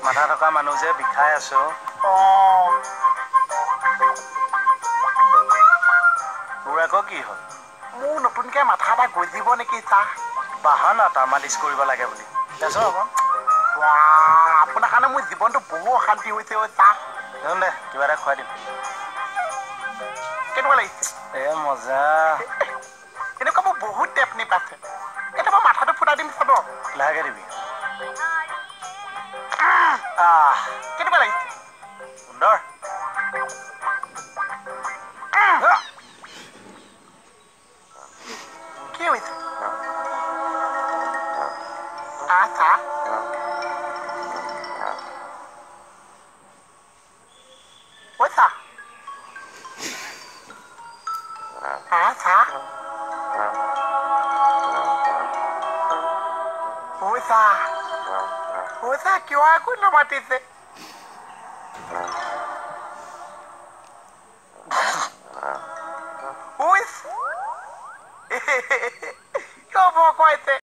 মাথা থকা মানুহ যে বিষাই আছো। তোৰ আকৌ কি হ'ল? মোৰ নতুনকে মাথা এটা গজিব নেকি ছাৰ? বাহানা তাৰ মালিচ কৰিব লাগে বুলি। দেচোন অকণ। আপোনাৰ কাৰণে মোৰ জীৱনটো বহু অশান্তি হৈছে ছাৰ। দে কিবা এটা খুৱাই দিম। কেনেকুৱা লাগিছে? মজা। এনেকুৱা মোৰ বহুত টেপনিপ আছে। কেতিয়াবা মাথাটো ফুটাই দিম চাব। লাহেকে দিবি। কেনেকুৱা লাগিছে? সুন্দৰ। কি হৈছে? ছাৰ ছাৰ কিয় আকৌ নামাতিছে? কিয় ভয় খুৱাইছে?